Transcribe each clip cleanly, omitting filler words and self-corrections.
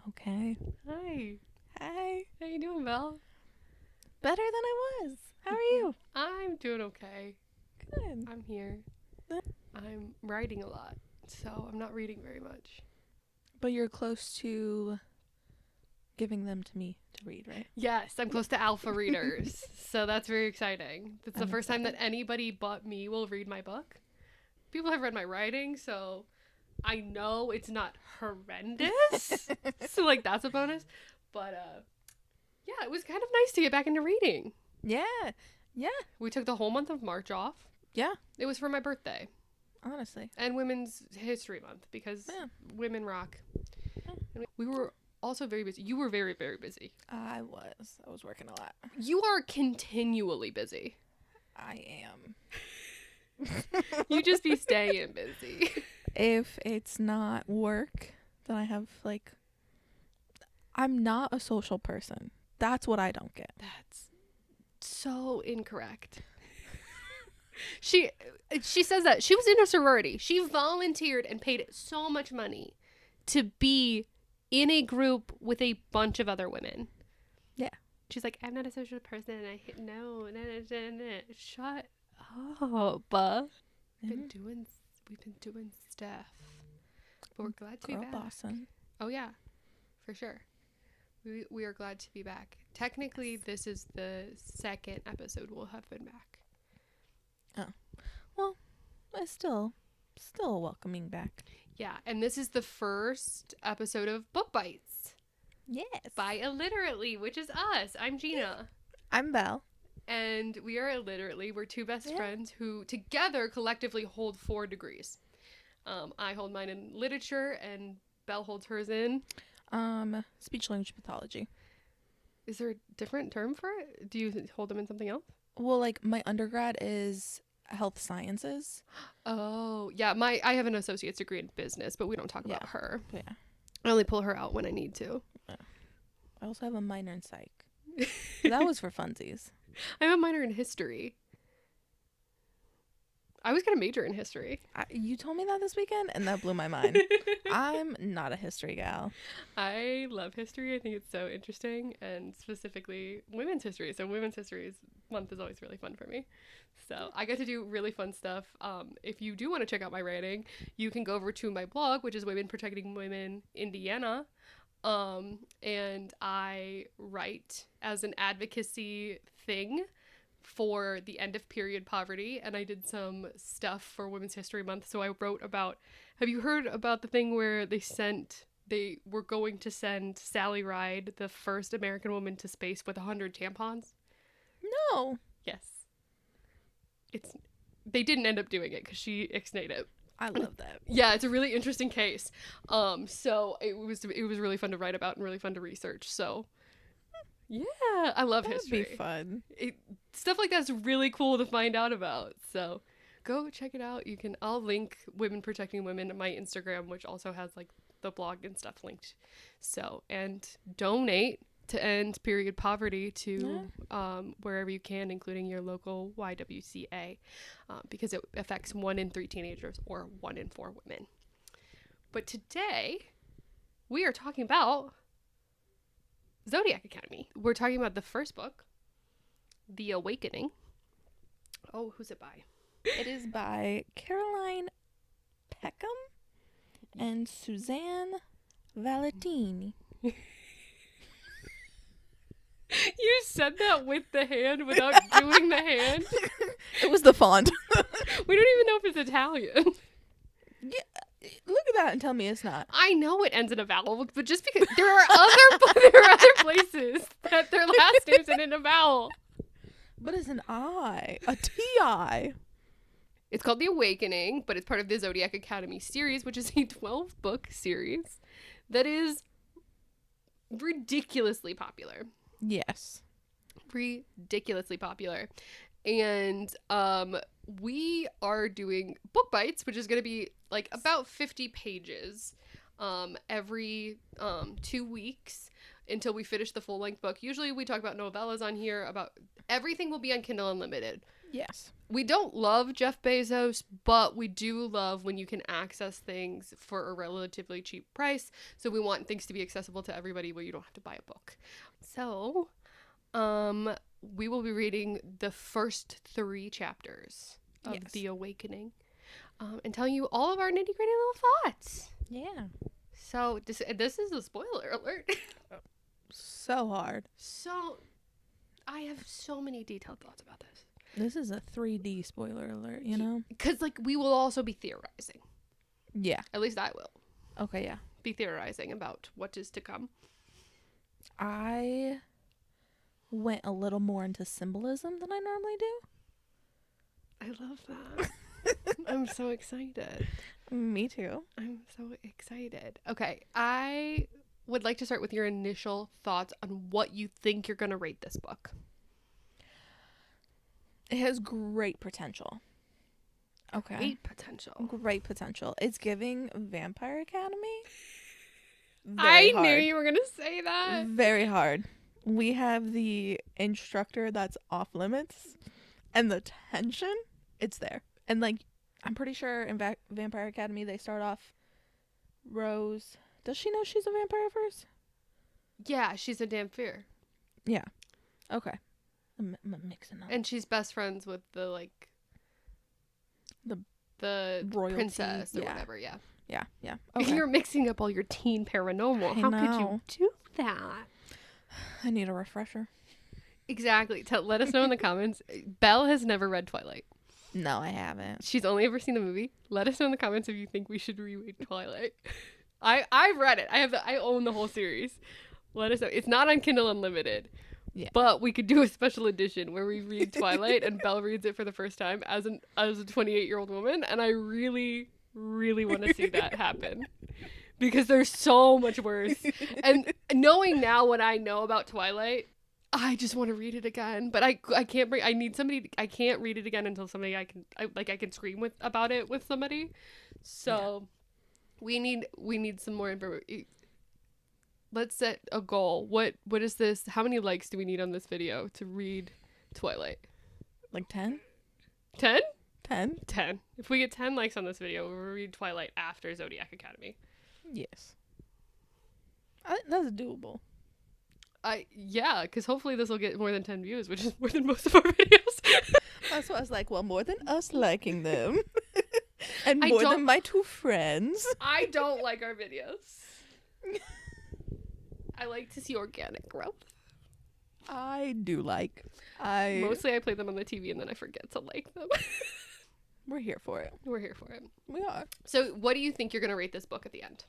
Okay. Hi. Hi. How you doing, Belle? Better than I was. How are you? I'm doing okay. Good. I'm here. I'm writing a lot, so I'm not reading very much. But you're close to giving them to me to read, right? Yes, I'm close to alpha readers, so that's very exciting. It's the first time that anybody but me will read my book. People have read my writing, so I know it's not horrendous. So, like, that's a bonus. But, yeah, it was kind of nice to get back into reading. Yeah. Yeah. We took the whole month of March off. Yeah. It was for my birthday. Honestly. And Women's History Month, because women rock. And we were also very busy. You were very, very busy. I was working a lot. You are continually busy. I am. You just be staying busy. If it's not work, then I have, like, I'm not a social person. That's what I don't get. That's so incorrect. She says that she was in a sorority. She volunteered and paid so much money to be in a group with a bunch of other women. Yeah. She's like, I'm not a social person. No. Shut up. We've been doing stuff. But we're glad to be back. Bossing. Oh yeah, for sure. We are glad to be back. Technically, this is the second episode we'll have been back. Oh. Well, it's still welcoming back. Yeah, and this is the first episode of Book Bites. Yes. By Illiterate-ly, which is us. I'm Gina. I'm Belle. And we are Illiterate-ly. We're two best friends who together collectively hold 4 degrees. I hold mine in literature and Belle holds hers in speech language pathology. Is there a different term for it? Do you hold them in something else? Well, like, my undergrad is health sciences. Oh, yeah. I have an associate's degree in business, but we don't talk about her. Yeah. I only pull her out when I need to. Yeah. I also have a minor in psych. That was for funsies. I have a minor in history. I was going to major in history. You told me that this weekend, and that blew my mind. I'm not a history gal. I love history. I think it's so interesting, and specifically women's history. So Women's History Month is always really fun for me. So I get to do really fun stuff. If you do want to check out my writing, you can go over to my blog, which is Women Protecting Women Indiana. And I write as an advocacy thing for the end of period poverty, and I did some stuff for Women's History Month. So I wrote about, have you heard about the thing where they were going to send Sally Ride, the first American woman to space, with 100 tampons? No. Yes. They didn't end up doing it because she ixnayed it. I love that. Yeah, it's a really interesting case. So it was really fun to write about and really fun to research. So yeah, I love history. That'd be fun. Stuff like that's really cool to find out about. So go check it out. I'll link Women Protecting Women on my Instagram, which also has like the blog and stuff linked. So, and donate to end period poverty to wherever you can, including your local YWCA, because it affects 1 in 3 teenagers or 1 in 4 women. But today we are talking about Zodiac Academy. We're talking about the first book, The Awakening. Oh, who's it by? It is by Caroline Peckham and Suzanne Valentini. You said that with the hand without doing the hand? It was the font. We don't even know if it's Italian. Yeah, look at that and tell me it's not. I know it ends in a vowel, but just because there are other places that their last names end in a vowel. But it's an I, a T-I. It's called The Awakening, but it's part of the Zodiac Academy series, which is a 12-book series that is ridiculously popular. Yes. Ridiculously popular. And we are doing book bites, which is going to be like about 50 pages every 2 weeks until we finish the full-length book. Usually we talk about novellas on here. About everything will be on Kindle Unlimited. Yes. we don't love Jeff Bezos, but we do love when you can access things for a relatively cheap price. So we want things to be accessible to everybody where you don't have to buy a book. So, we will be reading the first 3 chapters of The Awakening, and telling you all of our nitty-gritty little thoughts. Yeah. So this is a spoiler alert. So hard. So I have so many detailed thoughts about this. This is a 3D spoiler alert, you know? Because, like, we will also be theorizing. Yeah. At least I will Okay, yeah. be theorizing about what is to come. I went a little more into symbolism than I normally do. I love that. I'm so excited. Me too. I'm so excited. Okay, I would like to start with your initial thoughts on what you think you're going to rate this book. It has great potential. Okay. Great potential. It's giving Vampire Academy. I knew you were going to say that. Very hard. We have the instructor that's off limits, and the tension, it's there. And, like, I'm pretty sure in Vampire Academy they start off Rose. Does she know she's a vampire first? Yeah, she's a damn fear. Yeah. Okay. I'm mixing up. And she's best friends with the, like, the royalty, princess or whatever, yeah. Yeah. Okay. You're mixing up all your teen paranormal. How could you do that? I need a refresher. Exactly. Let us know in the comments. Belle has never read Twilight. No, I haven't. She's only ever seen the movie. Let us know in the comments if you think we should reread Twilight. I've read it. I own the whole series. Let us know. It's not on Kindle Unlimited. Yeah. But we could do a special edition where we read Twilight and Belle reads it for the first time as a 28-year-old woman, and I really, really want to see that happen. Because there's so much worse. And knowing now what I know about Twilight, I just want to read it again. But I can't bring, I need somebody, I can't read it again until somebody I can scream about it with somebody. So we need some more information. Let's set a goal. What is this? How many likes do we need on this video to read Twilight? Like 10? 10? 10? 10. If we get 10 likes on this video, we'll read Twilight after Zodiac Academy. Yes. That's doable. Yeah, because hopefully this will get more than 10 views, which is more than most of our videos. That's what I was like, well, more than us liking them. And more than my 2 friends. I don't like our videos. I like to see organic growth. I do like. Mostly I play them on the TV and then I forget to like them. We're here for it. We're here for it. We are. So what do you think you're going to rate this book at the end?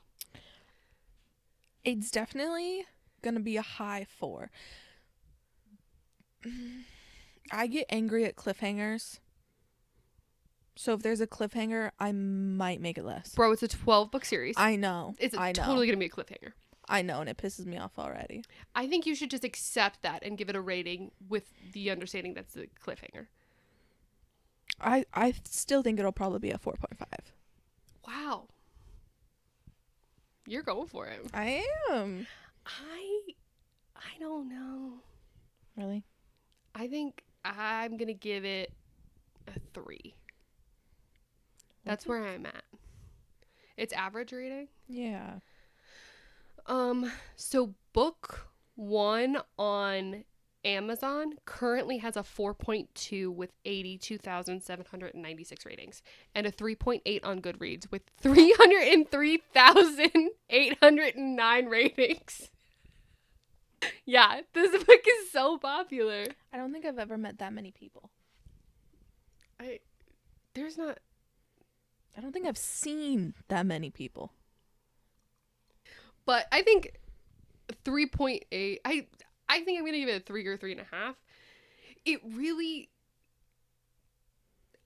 It's definitely going to be a high 4. I get angry at cliffhangers. So if there's a cliffhanger, I might make it less. Bro, it's a 12-book series. I know. It's totally going to be a cliffhanger. I know, and it pisses me off already. I think you should just accept that and give it a rating with the understanding that's a cliffhanger. I still think it'll probably be a 4.5. Wow. You're going for it. I am. I don't know. Really? I think I'm going to give it a 3. That's where I'm at. It's average rating? Yeah. So book 1 on Amazon currently has a 4.2 with 82,796 ratings and a 3.8 on Goodreads with 303,809 ratings. Yeah, this book is so popular. I don't think I've ever met that many people. I don't think I've seen that many people. But I think 3.8, I think I'm going to give it a 3 or 3.5. It really,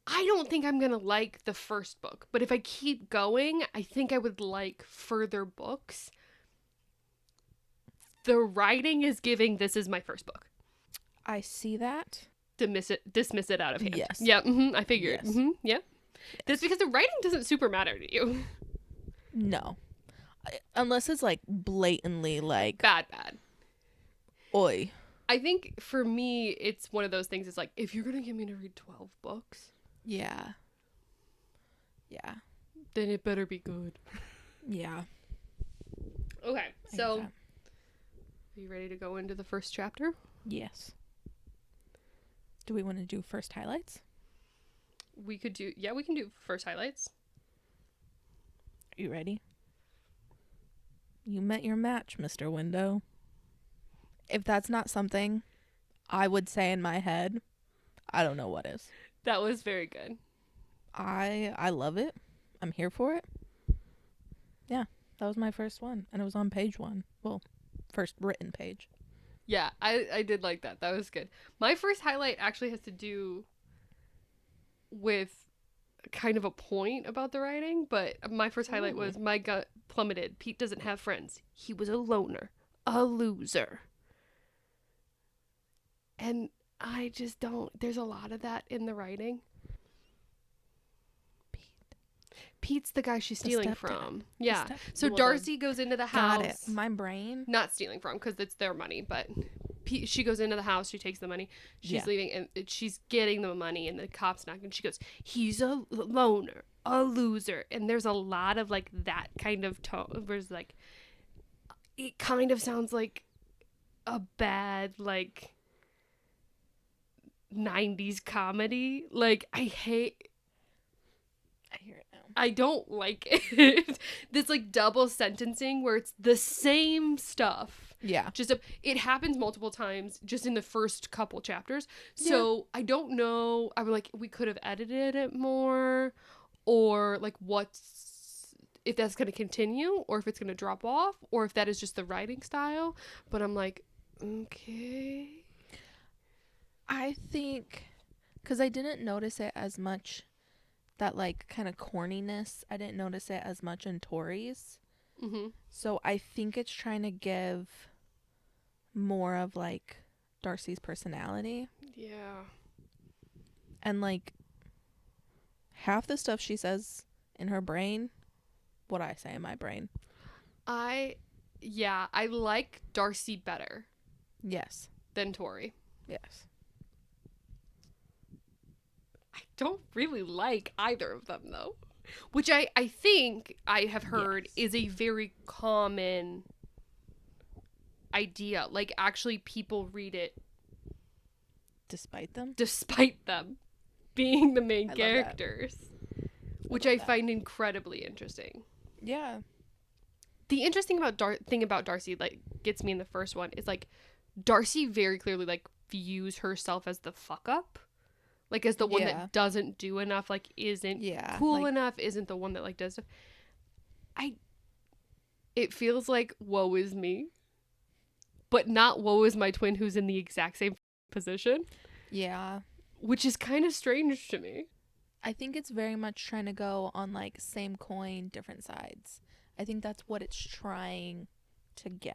I don't think I'm going to like the first book. But if I keep going, I think I would like further books. The writing is giving this is my first book. I see that. Dismiss it out of hand. Yes. Yeah, I figured. Yes. Yeah. Yes. That's because the writing doesn't super matter to you. No. Unless it's like blatantly like bad. Oi. I think for me, it's one of those things. It's like, if you're gonna get me to read 12 books, Yeah. Yeah. then it better be good. Yeah. Okay, I get so that. are you ready to go into the first chapter? Yes. Do we want to do first highlights? We can do first highlights. Are you ready? You met your match, Mr. Window. If that's not something I would say in my head, I don't know what is. That was very good. I love it. I'm here for it. Yeah, that was my first one, and it was on page 1. Well, first written page. Yeah, I did like that. That was good. My first highlight actually has to do with kind of a point about the writing, but my first highlight was my gut plummeted. Pete doesn't have friends. He was a loner, a loser. And I just don't, there's a lot of that in the writing. Pete's the guy she's stealing from. Yeah. So Darcy goes into the house. Got it. My brain. Not stealing from, because it's their money, but she goes into the house, she takes the money, she's leaving, and she's getting the money, and the cop's knocking, and she goes, he's a loner, a loser. And there's a lot of like that kind of tone, where it's like, it kind of sounds like a bad like 90s comedy. Like, I hear it now. I don't like it. This like double sentencing where it's the same stuff. Yeah. It happens multiple times just in the first couple chapters. So I don't know. I'm like, we could have edited it more, or like if that's going to continue, or if it's going to drop off, or if that is just the writing style. But I'm like, okay. I think, because I didn't notice it as much, that like kind of corniness, I didn't notice it as much in Tori's. Mm-hmm. So I think it's trying to give more of like Darcy's personality. Yeah. And like half the stuff she says in her brain, what I say in my brain. I like Darcy better. Yes. Than Tori. Yes. I don't really like either of them, though. Which I think I have heard is a very common idea. Like, actually, people read it despite them being the main characters. Which I find incredibly interesting. Yeah. The interesting thing about Darcy, like, gets me in the first one is, like, Darcy very clearly, like, views herself as the fuck up. Like, as the one that doesn't do enough, like, isn't cool enough, isn't the one that, like, does stuff. It feels like, woe is me. But not woe is my twin who's in the exact same position. Yeah. Which is kind of strange to me. I think it's very much trying to go on, like, same coin, different sides. I think that's what it's trying to give.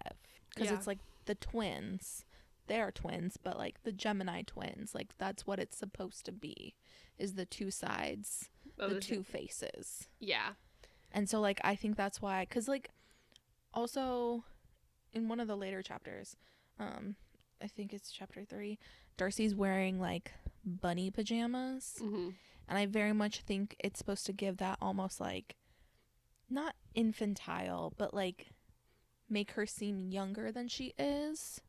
Because it's, like, the twins. They're twins, but like the Gemini twins, like that's what it's supposed to be, is the two sides, the two faces. Yeah. And so like I think that's why, because like also in one of the later chapters, I think it's chapter 3, Darcy's wearing like bunny pajamas. Mm-hmm. And I very much think it's supposed to give that almost like not infantile, but like make her seem younger than she is.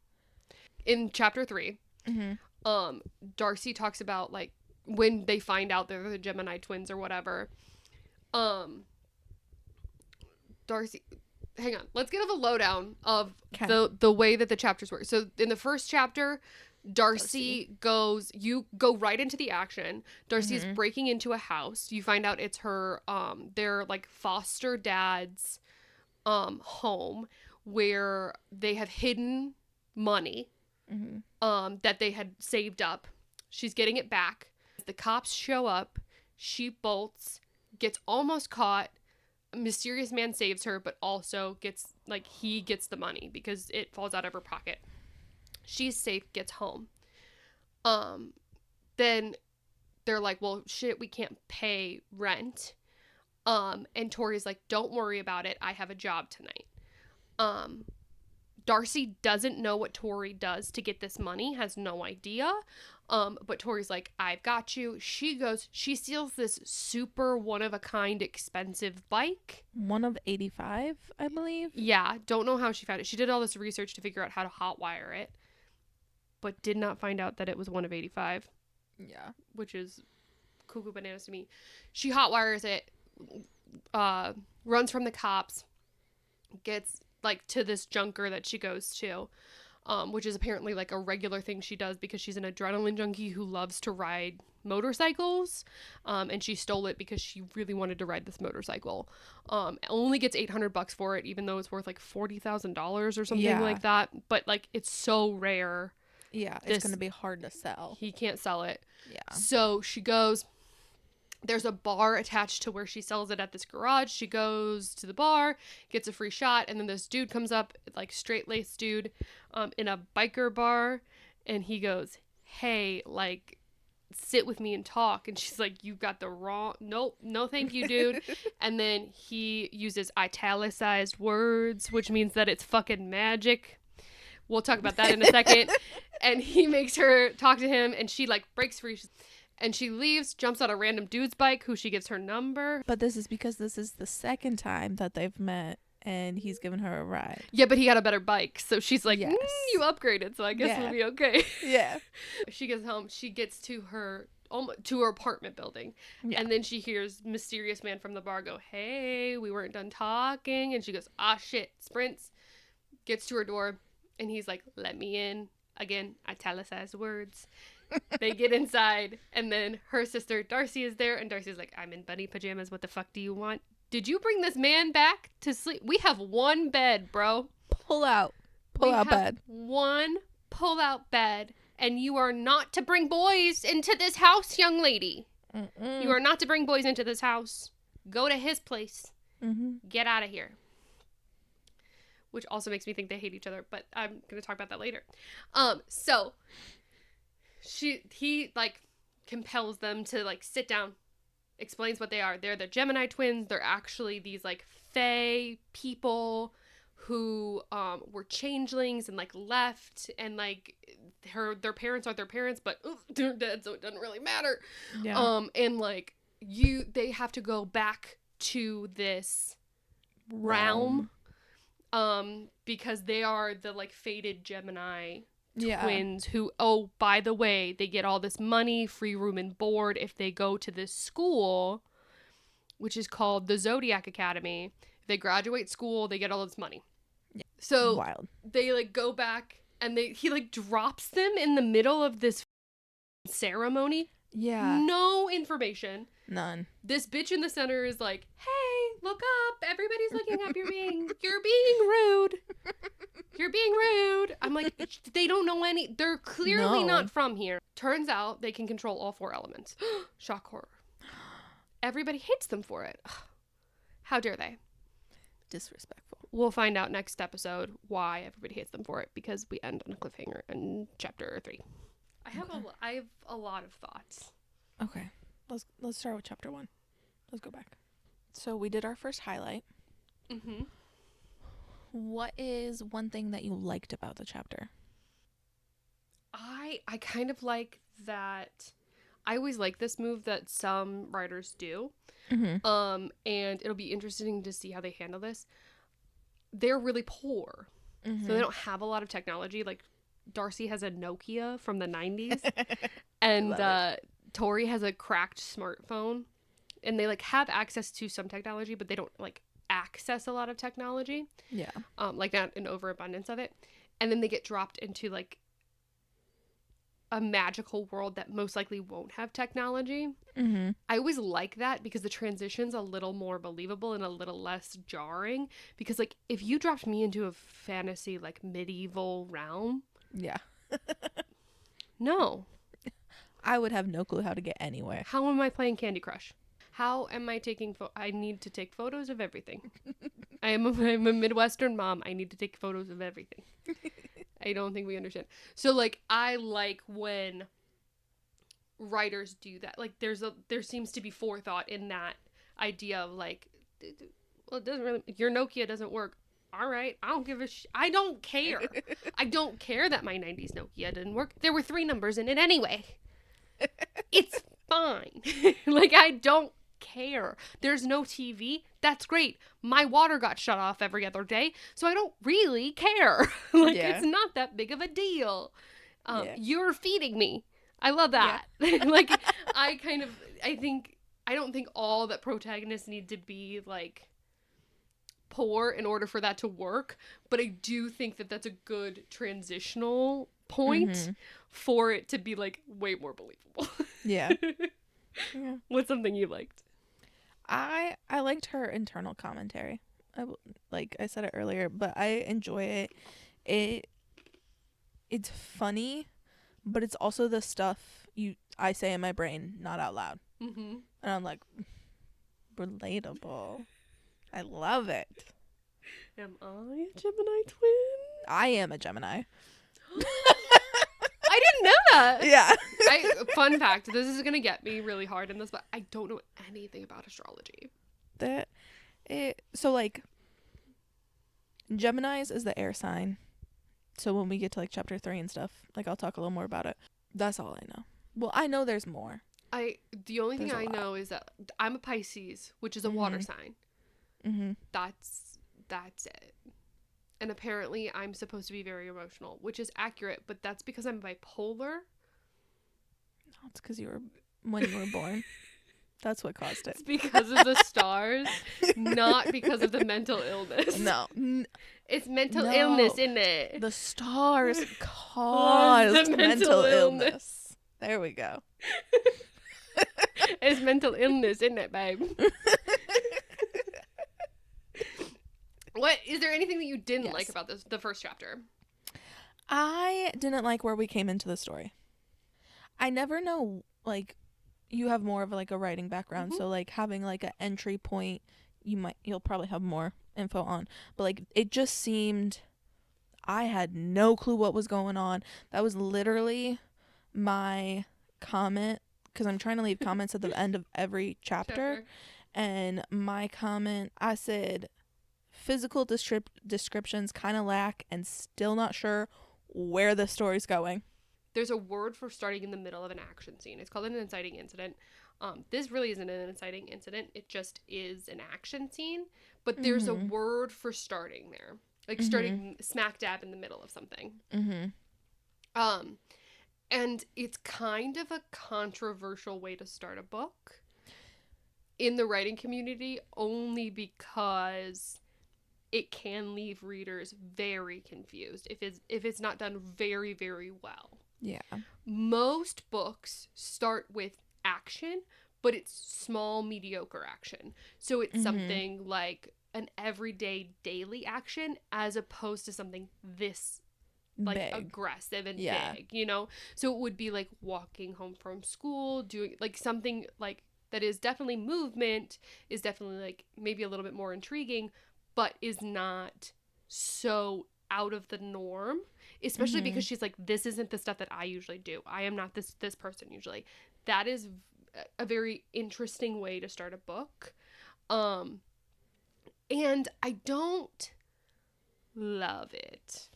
In chapter 3, Darcy talks about like when they find out they're the Gemini twins or whatever. Darcy, hang on, let's get a lowdown of the way that the chapters work. So in the first chapter, Darcy goes, you go right into the action. Darcy is breaking into a house. You find out it's her their like foster dad's home, where they have hidden money. That they had saved up. She's getting it back. The cops show up. She bolts, gets almost caught. A mysterious man saves her, but also he gets the money because it falls out of her pocket. She's safe, gets home. Then they're like, well, shit, we can't pay rent. And Tori's like, don't worry about it. I have a job tonight. Darcy doesn't know what Tori does to get this money, has no idea. But Tori's like, I've got you. She steals this super one-of-a-kind expensive bike. One of 85, I believe. Yeah, don't know how she found it. She did all this research to figure out how to hotwire it, but did not find out that it was one of 85. Yeah. Which is cuckoo bananas to me. She hotwires it, runs from the cops, gets like to this junker that she goes to, which is apparently like a regular thing she does because she's an adrenaline junkie who loves to ride motorcycles, and she stole it because she really wanted to ride this motorcycle. Only gets $800 for it, even though it's worth like $40,000 or something like that. But like it's so rare. Yeah, it's gonna be hard to sell. He can't sell it. Yeah. So she goes. There's a bar attached to where she sells it at this garage. She goes to the bar, gets a free shot, and then this dude comes up, like straight-laced dude, in a biker bar, and he goes, hey, like, sit with me and talk. And she's like, you got the wrong, nope, no thank you, dude. And then he uses italicized words, which means that it's fucking magic. We'll talk about that in a second. And he makes her talk to him, and she, like, breaks free. And she leaves, jumps on a random dude's bike who she gives her number. But this is because this is the second time that they've met and he's given her a ride. Yeah, but he got a better bike. So she's like, Yes. You upgraded, so I guess we'll be okay. Yeah. She gets home. She gets to her apartment building. Yeah. And then she hears mysterious man from the bar go, hey, we weren't done talking. And she goes, ah, shit, sprints. Gets to her door. And he's like, let me in. Again, italicized words. They get inside, and then her sister Darcy is there, and Darcy's like, I'm in bunny pajamas, what the fuck do you want? Did you bring this man back to sleep? We have one bed, bro. Pull out bed. One pull-out bed, and you are not to bring boys into this house, young lady. Mm-mm. You are not to bring boys into this house. Go to his place. Mm-hmm. Get out of here. Which also makes me think they hate each other, but I'm going to talk about that later. So he like compels them to like sit down, explains what they are. They're the Gemini twins. They're actually these like fae people who were changelings and like left, and like their parents aren't their parents, but they're dead, so it doesn't really matter. Yeah. And like they have to go back to this realm because they are the like fated Gemini twins who, oh, by the way, they get all this money, free room and board if they go to this school, which is called the Zodiac Academy. If they graduate school, they get all this money. Yeah. So Wild. They like go back, and he like drops them in the middle of this ceremony. Yeah. No information. None. This bitch in the center is like, hey, look up. Everybody's looking up. You're being rude. You're being rude. I'm like, they don't know they're clearly not from here. Turns out they can control all 4 elements. Shock horror. Everybody hates them for it. How dare they? Disrespectful. We'll find out next episode why everybody hates them for it, because we end on a cliffhanger in chapter 3. I have a lot of thoughts. Okay. Let's start with chapter 1. Let's go back. So we did our first highlight. Mm-hmm. What is one thing that you liked about the chapter? I kind of like that. I always like this move that some writers do. Mm-hmm. And it'll be interesting to see how they handle this. They're really poor. Mm-hmm. So they don't have a lot of technology. Like Darcy has a Nokia from the 90s. And Tori has a cracked smartphone. And they like have access to some technology, but they don't like access a lot of technology. Yeah. Like not an overabundance of it. And then they get dropped into like a magical world that most likely won't have technology. Mm-hmm. I always like that because the transition's a little more believable and a little less jarring. Because like if you dropped me into a fantasy like medieval realm, Yeah. no. I would have no clue how to get anywhere. How am I playing Candy Crush? How am I taking I need to take photos of everything. I'm a Midwestern mom. I need to take photos of everything. I don't think we understand. So like I like when writers do that. Like there seems to be forethought in that idea of like, well, it doesn't really, your Nokia doesn't work. all right, I don't give a I don't care. I don't care that my 90s Nokia didn't work. There were 3 numbers in it anyway. It's fine. Like, I don't care. There's no TV. That's great. My water got shut off every other day, so I don't really care. Like, Yeah. it's not that big of a deal. Yeah. You're feeding me. I love that. Like, I don't think all that protagonists need to be, like, poor in order for that to work, but I do think that that's a good transitional point for it to be, like, way more believable. Yeah. Yeah. What's something you liked? I liked her internal commentary. Like I said it earlier, but I enjoy it. It's funny, but it's also the stuff I say in my brain, not out loud. Mm-hmm. And I'm like, relatable. I love it. Am I a Gemini twin? I am a Gemini. I didn't know that. Yeah. Fun fact, this is gonna get me really hard in this, but I don't know anything about astrology. So like, Geminis is the air sign. So when we get to like chapter 3 and stuff, like I'll talk a little more about it. That's all I know. Well, I know there's more. The only thing There's a I lot. know is that I'm a Pisces, which is a water sign. Mm-hmm. That's it. And apparently I'm supposed to be very emotional, which is accurate, but that's because I'm bipolar. No, it's because when you were born. That's what caused it. It's because of the stars, not because of the mental illness. No. It's mental illness, isn't it? The stars caused the mental illness. There we go. It's mental illness, isn't it, babe? What is there anything that you didn't like about the first chapter? I didn't like where we came into the story. I never know, like, you have more of like a writing background, so like having like an entry point you'll probably have more info on, but like it just seemed I had no clue what was going on. That was literally my comment, because I'm trying to leave comments at the end of every chapter. And my comment, I said physical descriptions kind of lack and still not sure where the story's going. There's a word for starting in the middle of an action scene. It's called an inciting incident. This really isn't an inciting incident. It just is an action scene. But there's a word for starting there. Like starting smack dab in the middle of something. And it's kind of a controversial way to start a book in the writing community, only because it can leave readers very confused if it's not done very, very well. Yeah. Most books start with action, but it's small, mediocre action. So it's something like an everyday, daily action as opposed to something this like big, aggressive and big, you know? So it would be like walking home from school, doing like something like that is definitely movement, is definitely like maybe a little bit more intriguing, but is not so out of the norm. Especially because she's like, this isn't the stuff that I usually do. I am not this person usually. That is a very interesting way to start a book. And I don't love it.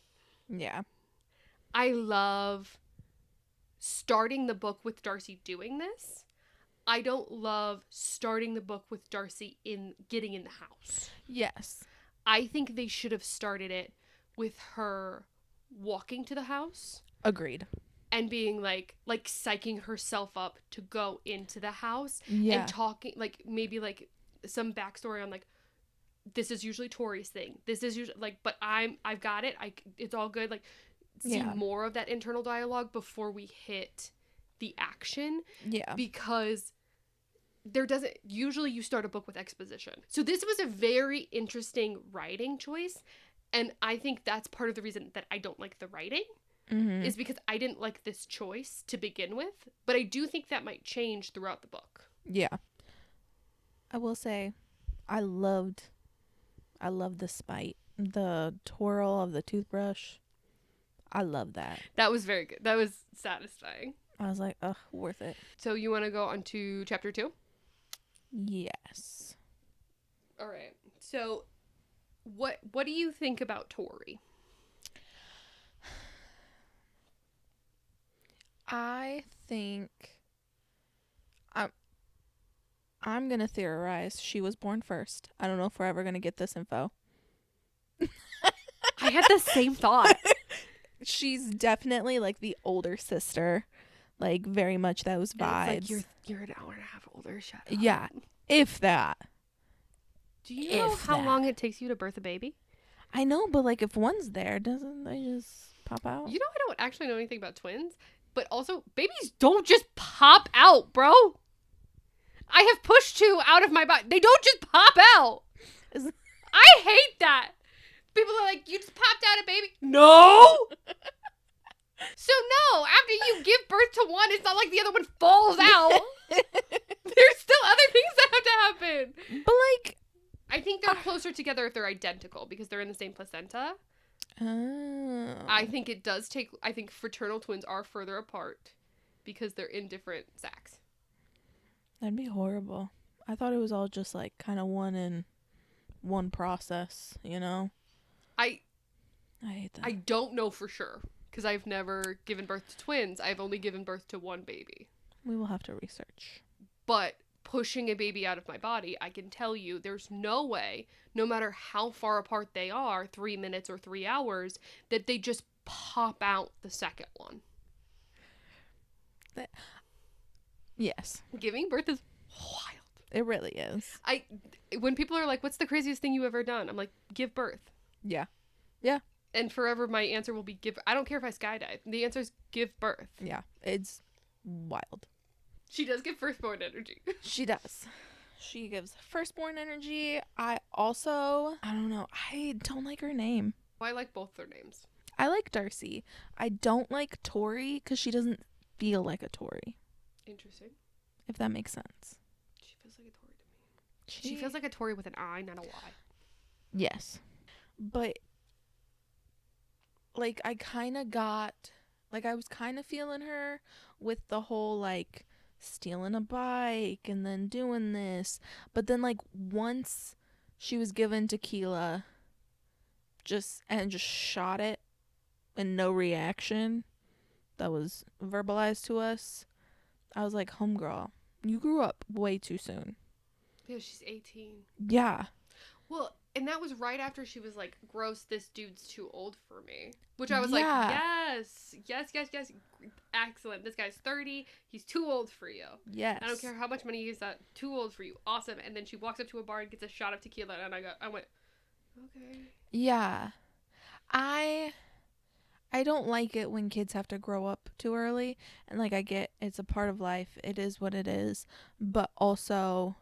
Yeah. I love starting the book with Darcy doing this. I don't love starting the book with Darcy getting in the house. Yes. I think they should have started it with her walking to the house. Agreed. And being like psyching herself up to go into the house. Yeah. And talking, like, maybe like some backstory on like, this is usually Tori's thing. This is usually like, but I've got it. It's all good. Like, see more of that internal dialogue before we hit the action. Yeah. Because usually you start a book with exposition. So this was a very interesting writing choice. And I think that's part of the reason that I don't like the writing is because I didn't like this choice to begin with. But I do think that might change throughout the book. Yeah. I will say I loved the spite. The twirl of the toothbrush. I love that. That was very good. That was satisfying. I was like, ugh, worth it. So you want to go on to chapter 2? Yes. All right. So What do you think about Tori? I think I'm gonna theorize she was born first. I don't know if we're ever gonna get this info. I had the same thought. She's definitely like the older sister, like very much those vibes. And it's like you're an hour and a half older. Shut up. Yeah, if that. Do you know how long it takes you to birth a baby? I know, but like if one's there, doesn't they just pop out? You know, I don't actually know anything about twins, but also babies don't just pop out, bro. I have pushed 2 out of my body. They don't just pop out. I hate that. People are like, you just popped out a baby. No. So no, after you give birth to one, it's not like the other one falls out. There's still other things that have to happen. But like, I think they're closer together if they're identical because they're in the same placenta. oh, I think it does take. I think fraternal twins are further apart because they're in different sacs. that'd be horrible. I thought it was all just like kind of one in one process, you know? I hate that. I don't know for sure because I've never given birth to twins. I've only given birth to one baby. We will have to research. But pushing a baby out of my body, I can tell you there's no way, no matter how far apart they are, 3 minutes or 3 hours, that they just pop out the second one. Yes. Giving birth is wild. It really is. When people are like, what's the craziest thing you ever done? I'm like, give birth. Yeah. And forever my answer will be give. I don't care if I skydive. The answer is give birth. Yeah. It's wild. She does give firstborn energy. She does. She gives firstborn energy. I don't know. I don't like her name. I like both their names. I like Darcy. I don't like Tori because she doesn't feel like a Tori. Interesting. If that makes sense. She feels like a Tory to me. She feels like a Tory with an I, not a Y. Yes. But like I was kind of feeling her with the whole like stealing a bike and then doing this. But then like once she was given tequila just shot it and no reaction that was verbalized to us, I was like, homegirl, you grew up way too soon. Yeah, she's 18. Yeah. Well, and that was right after she was like, gross, this dude's too old for me. Which I was Yeah. like, yes. Excellent. This guy's 30. He's too old for you. Yes. I don't care how much money he's got. Too old for you. Awesome. And then she walks up to a bar and gets a shot of tequila. And I went, okay. Yeah. I don't like it when kids have to grow up too early. And like I get it's a part of life. It is what it is. But also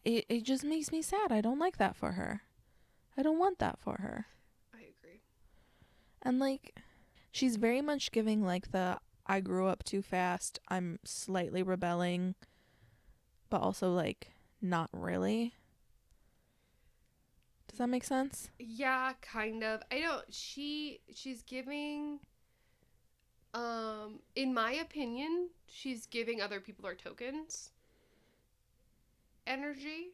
it just makes me sad. I don't like that for her. I don't want that for her. I agree. And like she's very much giving like the I grew up too fast. I'm slightly rebelling, but also like not really. Does that make sense? Yeah, kind of. She's giving, in my opinion, she's giving other people their tokens energy.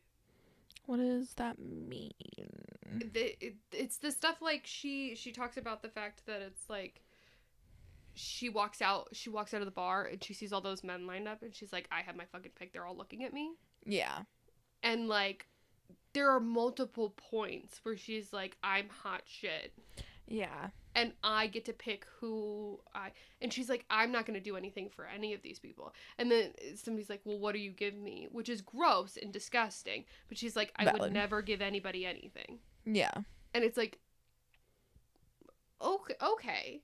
What does that mean? It's the stuff like she talks about the fact that it's like she walks out of the bar and she sees all those men lined up and she's like, I have my fucking pick, they're all looking at me. Yeah. And like there are multiple points where she's like, I'm hot shit. Yeah. And I get to pick and she's like, I'm not going to do anything for any of these people. And then somebody's like, well, what do you give me? Which is gross and disgusting. But she's like, I would never give anybody anything. Yeah. And it's like, okay.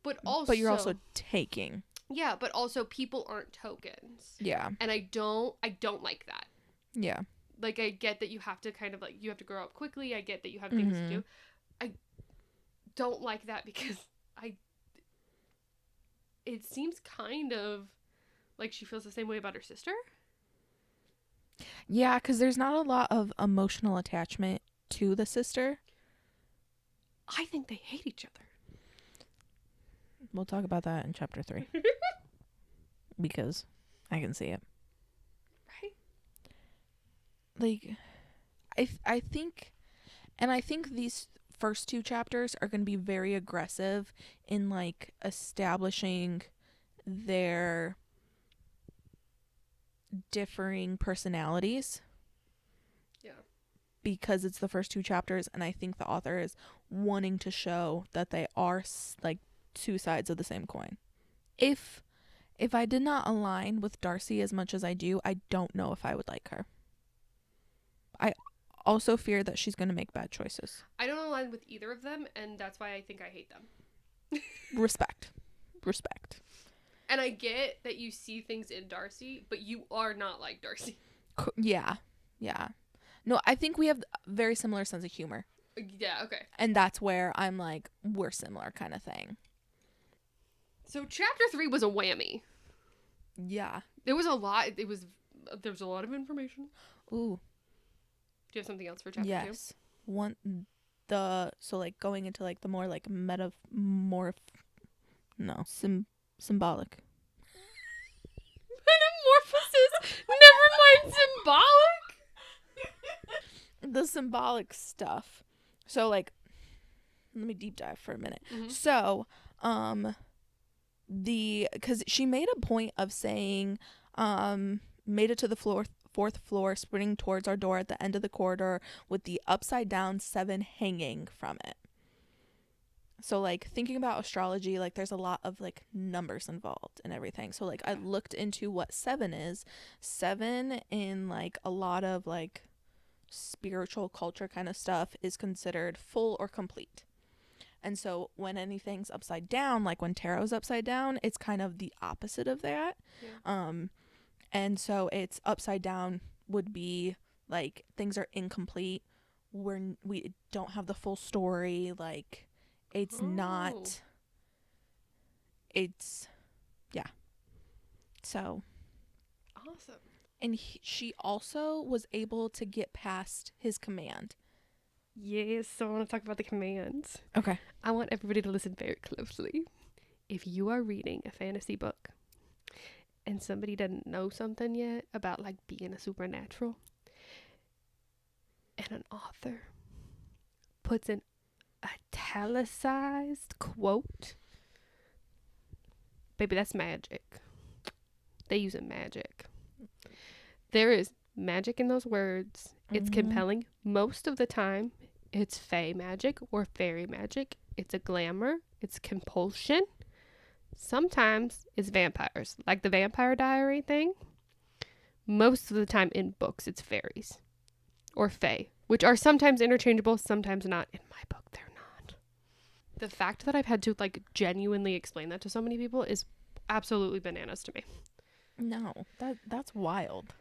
But you're also taking. Yeah, but also people aren't tokens. Yeah. And I don't like that. Yeah. Like, I get that you have to kind of like, you have to grow up quickly. I get that you have things to do. I don't like that because it seems kind of like she feels the same way about her sister. Yeah, because there's not a lot of emotional attachment to the sister. I think they hate each other. We'll talk about that in chapter 3. Because I can see it. Right? Like, I think, and I think these first two chapters are going to be very aggressive in like establishing their differing personalities. Yeah. Because it's the first two chapters, and I think the author is wanting to show that they are like two sides of the same coin. If I did not align with Darcy as much as I do, I don't know if I would like her. I also fear that she's going to make bad choices. I don't align with either of them, and that's why I think I hate them. Respect. And I get that you see things in Darcy, but you are not like Darcy. Yeah. No, I think we have a very similar sense of humor. Yeah, okay. And that's where I'm like, we're similar kind of thing. So chapter 3 was a whammy. Yeah. There was a lot. There was a lot of information. Ooh. Do you have something else for chapter 2? Yes. So like going into like the more like symbolic. Metamorphosis. Never mind symbolic. The symbolic stuff. So like, let me deep dive for a minute. Mm-hmm. So, because she made a point of saying, made it to the fourth floor, sprinting towards our door at the end of the corridor with the upside down 7 hanging from it. So like thinking about astrology, like there's a lot of like numbers involved and everything. So like I looked into what 7 is. 7 in like a lot of like spiritual culture kind of stuff is considered full or complete. And so when anything's upside down, like when tarot's upside down, it's kind of the opposite of that. Yeah. And so it's upside down would be like things are incomplete. We don't have the full story. Like it's not. It's yeah. So awesome. And she also was able to get past his command. Yes, so I want to talk about the commands. Okay. I want everybody to listen very closely. If you are reading a fantasy book and somebody doesn't know something yet about like being a supernatural, and an author puts an italicized quote, baby, that's magic. They using magic. There is magic in those words. It's compelling. Most of the time, it's fae magic or fairy magic. It's a glamour. It's compulsion. Sometimes it's vampires, like the Vampire Diary thing. Most of the time in books, it's fairies or fae, which are sometimes interchangeable, sometimes not. In my book, they're not. The fact that I've had to like genuinely explain that to so many people is absolutely bananas to me. No, that's wild.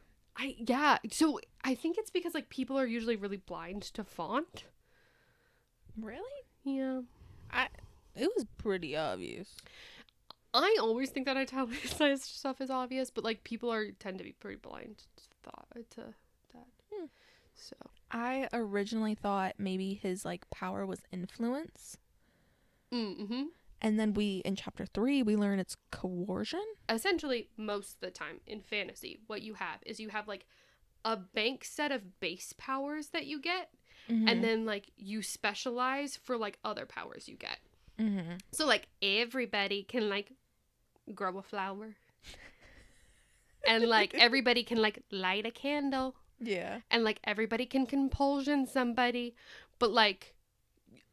So I think it's because like people are usually really blind to font. Really? Yeah. It was pretty obvious. I always think that italicized stuff is obvious, but like people tend to be pretty blind to that. So I originally thought maybe his like power was influence. Mm-hmm. And then in chapter 3, we learn it's coercion. Essentially, most of the time in fantasy, what you have is you have like a bank set of base powers that you get, and then like you specialize for like other powers you get. So like everybody can like grow a flower, and like everybody can like light a candle. Yeah. And like everybody can compulsion somebody, but like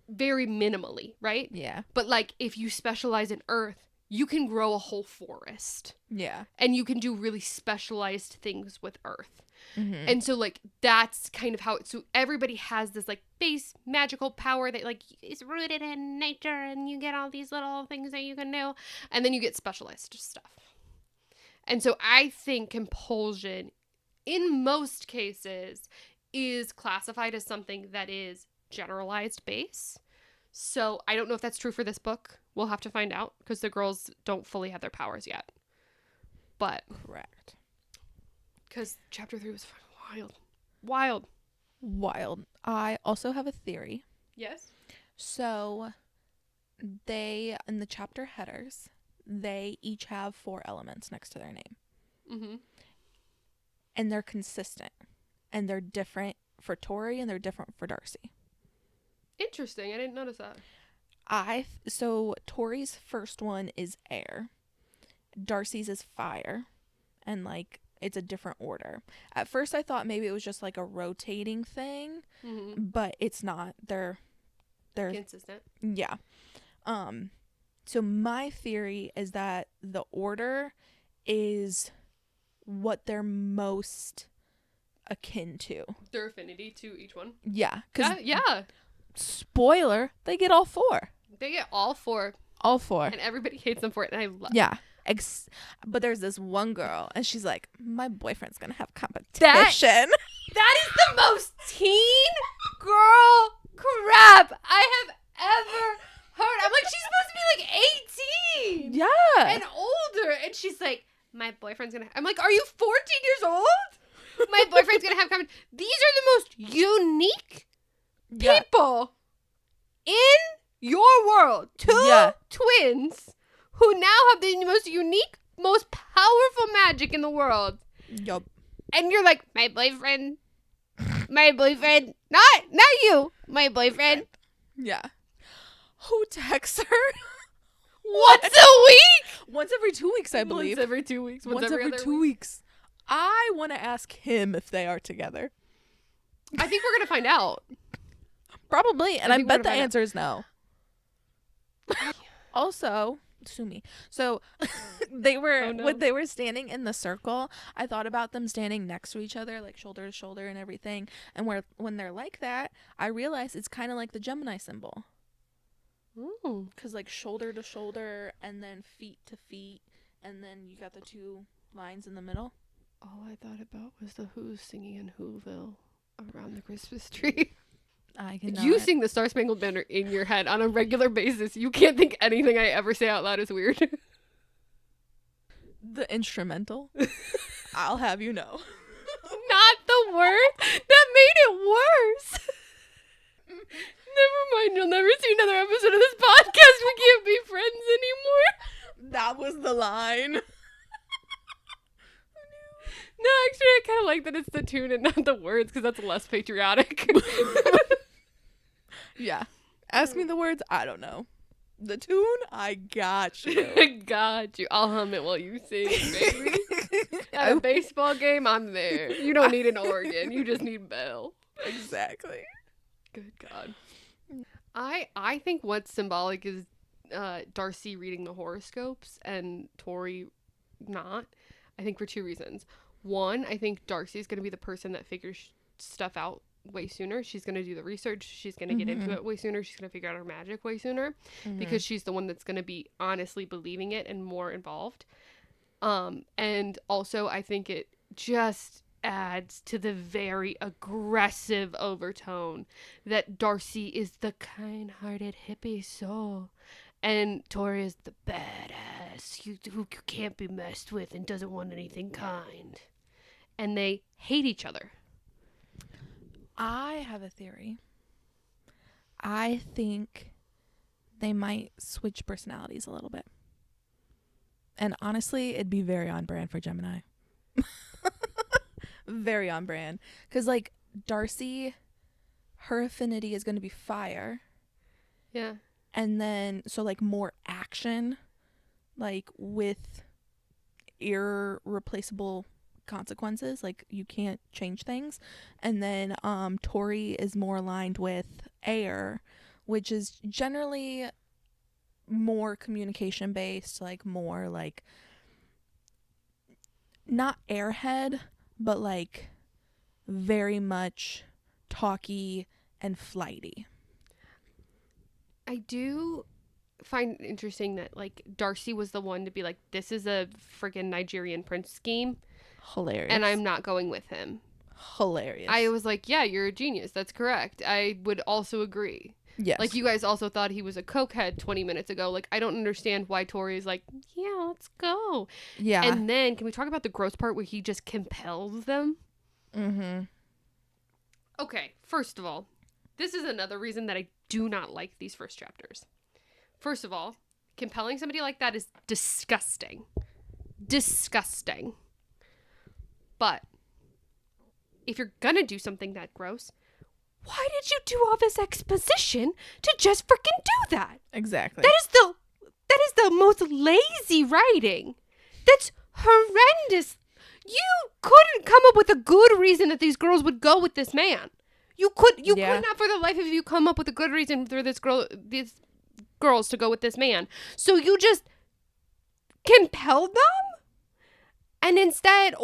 very minimally, right? Yeah. But like if you specialize in earth, you can grow a whole forest. Yeah. And you can do really specialized things with earth. And so like that's kind of how so everybody has this like base magical power that like is rooted in nature, and you get all these little things that you can do, and then you get specialized stuff. And so I think compulsion in most cases is classified as something that is generalized base. So I don't know if that's true for this book. We'll have to find out because the girls don't fully have their powers yet. But correct. Because chapter 3 was fucking Wild. I also have a theory. Yes. So they, in the chapter headers, they each have 4 elements next to their name. And they're consistent. And they're different for Tori and they're different for Darcy. Interesting. I didn't notice that. So Tori's first one is air. Darcy's is fire. And like it's a different order. At first I thought maybe it was just like a rotating thing, but it's not. They're consistent. Yeah. So my theory is that the order is what they're most akin to. Their affinity to each one. Yeah. Cause yeah. Spoiler, they get all 4. They get all 4. All 4. And everybody hates them for it, and I love Yeah. But there's this one girl, and she's like, my boyfriend's gonna have competition. That is the most teen girl crap I have ever heard. I'm like, she's supposed to be like 18. Yeah. And older. And she's like, my boyfriend's gonna... I'm like, are you 14 years old? My boyfriend's gonna have competition. These are the most unique people in your world. 2 twins who now have the most unique, most powerful magic in the world. Yup. And you're like, my boyfriend, not you, my boyfriend. Yeah. Who texts her? Once a week? Once every 2 weeks, I believe. Once every 2 weeks. Once every 2 weeks. I want to ask him if they are together. I think we're going to find out. Probably. And I bet the answer is no. Also, sue me. So they were when they were standing in the circle, I thought about them standing next to each other, like shoulder to shoulder and everything. And when they're like that, I realized it's kind of like the Gemini symbol. Ooh. Because like shoulder to shoulder and then feet to feet, and then you got the 2 lines in the middle. All I thought about was the Who's singing in Whoville around the Christmas tree. I cannot. You sing the Star Spangled Banner in your head on a regular basis. You can't think anything I ever say out loud is weird. The instrumental. I'll have you know. Not the word. That made it worse. Never mind. You'll never see another episode of this podcast. We can't be friends anymore. That was the line. No, actually, I kind of like that it's the tune and not the words because that's less patriotic. Yeah. Ask me the words. I don't know. The tune, I got you. I got you. I'll hum it while you sing, baby. At a baseball game, I'm there. You don't need an organ. You just need bell. Exactly. Good God. I think what's symbolic is Darcy reading the horoscopes and Tori not. I think for 2 reasons. One, I think Darcy's going to be the person that figures stuff out way sooner. She's going to do the research. She's going to get into it way sooner. She's going to figure out her magic way sooner because she's the one that's going to be honestly believing it and more involved. And also I think it just adds to the very aggressive overtone that Darcy is the kind-hearted hippie soul and Tori is the badass who can't be messed with and doesn't want anything kind. And they hate each other. I have a theory. I think they might switch personalities a little bit. And honestly, it'd be very on brand for Gemini. Very on brand. Because, like, Darcy, her affinity is going to be fire. Yeah. And then, so, like, more action, like, with irreplaceable consequences. Like, you can't change things. And then Tori is more aligned with air, which is generally more communication based, like, more, like, not airhead, but, like, very much talky and flighty. I do find it interesting that, like, Darcy was the one to be like, this is a friggin' Nigerian prince scheme. Hilarious. And I'm not going with him. Hilarious. I was like, yeah, you're a genius. That's correct. I would also agree. Yes. Like, you guys also thought he was a cokehead 20 minutes ago. Like, I don't understand why Tori is like, yeah, let's go. Yeah. And then, can we talk about the gross part where he just compels them? Mm-hmm. Okay, first of all, this is another reason that I do not like these first chapters. First of all, compelling somebody like that is disgusting. Disgusting. But if you're gonna do something that gross, why did you do all this exposition to just freaking do that? Exactly. That is the most lazy writing. That's horrendous. You couldn't come up with a good reason that these girls would go with this man. You could not for the life of you come up with a good reason for these girls to go with this man. So you just compelled them, and instead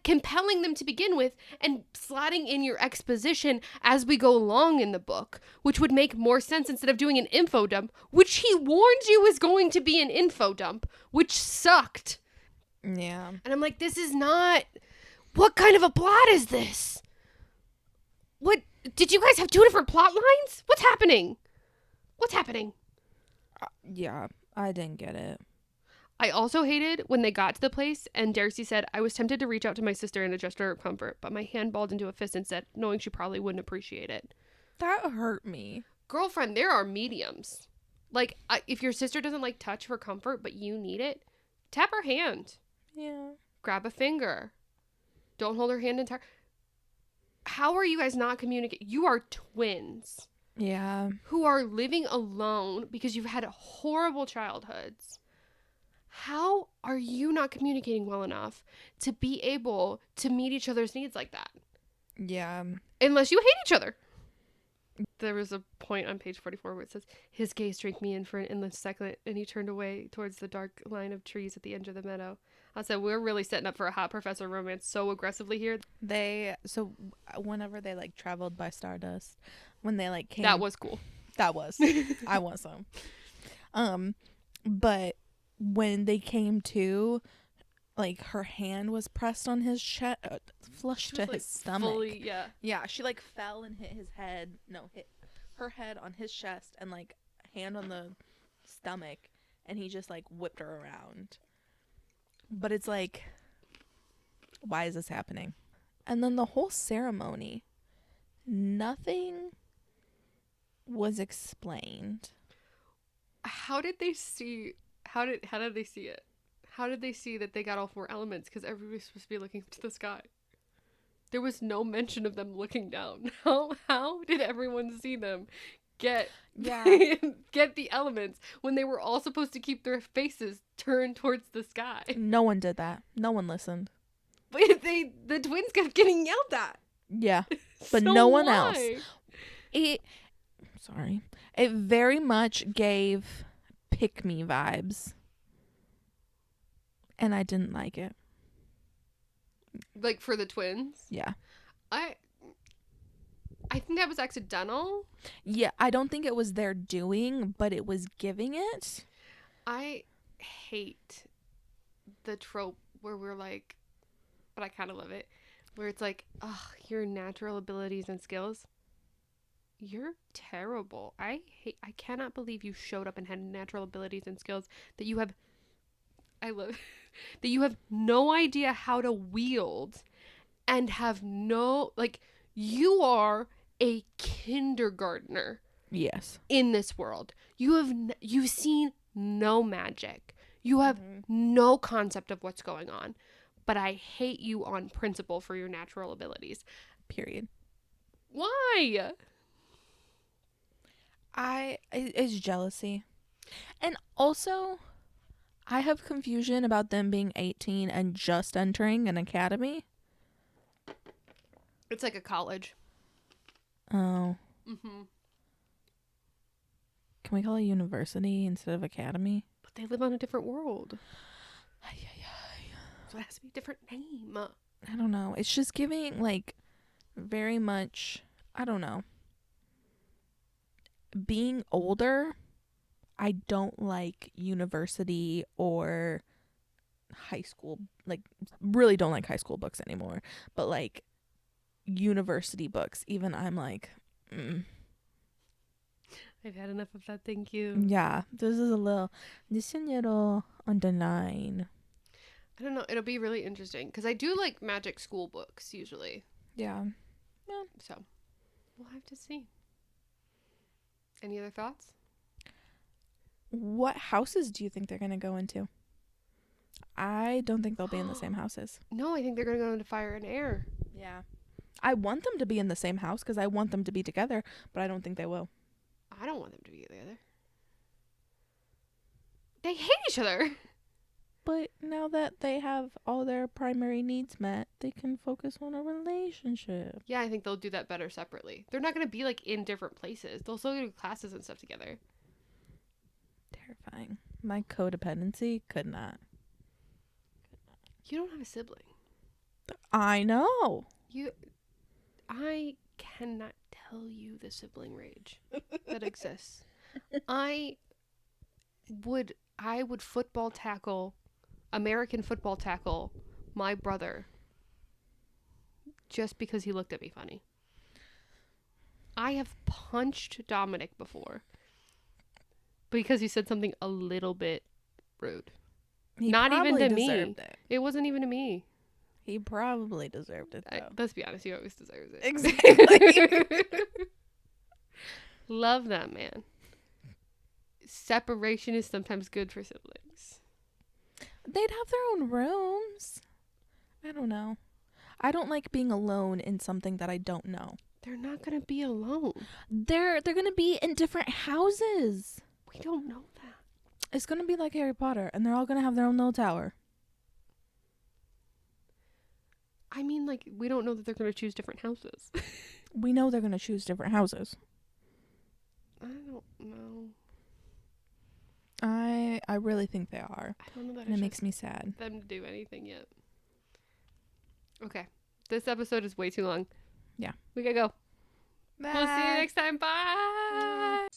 compelling them to begin with and slotting in your exposition as we go along in the book, which would make more sense instead of doing an info dump, which he warned you is going to be an info dump, which sucked. Yeah. And I'm like, this is not... What kind of a plot is this? What? Did you guys have 2 different plot lines? What's happening? Yeah, I didn't get it. I also hated when they got to the place and Darcy said, I was tempted to reach out to my sister and a gesture of comfort, but my hand balled into a fist instead, knowing she probably wouldn't appreciate it. That hurt me. Girlfriend, there are mediums. Like, if your sister doesn't like touch for comfort, but you need it, tap her hand. Yeah. Grab a finger. Don't hold her hand entire. How are you guys not communicating? You are twins. Yeah. Who are living alone because you've had horrible childhoods. How are you not communicating well enough to be able to meet each other's needs like that? Yeah. Unless you hate each other. There was a point on page 44 where it says, his gaze drank me in for an endless second, and he turned away towards the dark line of trees at the edge of the meadow. I said, we're really setting up for a hot professor romance so aggressively here. So whenever they like traveled by Stardust, when they like came, that was cool. I want some. But when they came to, like, her hand was pressed on his chest, flush to his stomach. Fully, yeah. Yeah, she like fell and hit his head. No, hit her head on his chest and like hand on the stomach, and he just like whipped her around. But it's like, why is this happening? And then the whole ceremony, nothing was explained. How did they see it? How did they see that they got all 4 elements? Because everybody's supposed to be looking to the sky. There was no mention of them looking down. How did everyone see them get the elements when they were all supposed to keep their faces turned towards the sky? No one did that. No one listened. But the twins kept getting yelled at. Yeah, but So no one why? else. It very much gave Pick Me vibes, and I didn't like it. Like for the twins? Yeah. I think that was accidental. Yeah, I don't think it was their doing, but it was giving it. I hate the trope where we're like, but I kind of love it, where it's like, oh, your natural abilities and skills, you're terrible. I cannot believe you showed up and had natural abilities and skills that you have, that you have no idea how to wield and have no, like, you are a kindergartner. Yes. In this world. You've seen no magic. You have no concept of what's going on. But I hate you on principle for your natural abilities. Period. Why? It's jealousy. And also, I have confusion about them being 18 and just entering an academy. It's like a college. Oh. Mm-hmm. Can we call it university instead of academy? But they live on a different world. So it has to be a different name. I don't know. It's just giving, like, very much, I don't know. Being older, I don't like university or high school. Like, really don't like high school books anymore. But, like, university books, even I'm like, I've had enough of that, thank you. Yeah, this is a little on the line. I don't know, it'll be really interesting because I do like magic school books usually. Yeah. So we'll have to see. Any other thoughts? What houses do you think they're gonna go into? I don't think they'll be in the same houses. No, I think they're gonna go into fire and air. Yeah. I want them to be in the same house because I want them to be together, but I don't think they will. I don't want them to be together. They hate each other. But now that they have all their primary needs met, they can focus on a relationship. Yeah, I think they'll do that better separately. They're not going to be like in different places. They'll still go to classes and stuff together. Terrifying. My codependency could not. You don't have a sibling. I know. I cannot tell you the sibling rage that exists. I would American football tackle my brother just because he looked at me funny. I have punched Dominic before because he said something a little bit rude. He Not even to me. It. It wasn't even to me. He probably deserved it, though. Let's be honest, he always deserves it. Exactly. Love that man. Separation is sometimes good for siblings. They'd have their own rooms. I don't know. I don't like being alone in something that I don't know. They're not gonna be alone. They're gonna be in different houses. We don't know that. It's gonna be like Harry Potter, and they're all gonna have their own little tower. I mean, like, we don't know that they're gonna choose different houses. We know they're gonna choose different houses. I don't know. I really think they are. I don't know that And it makes me sad. them to do anything yet. Okay. This episode is way too long. Yeah. We gotta go. Bye. We'll see you next time. Bye.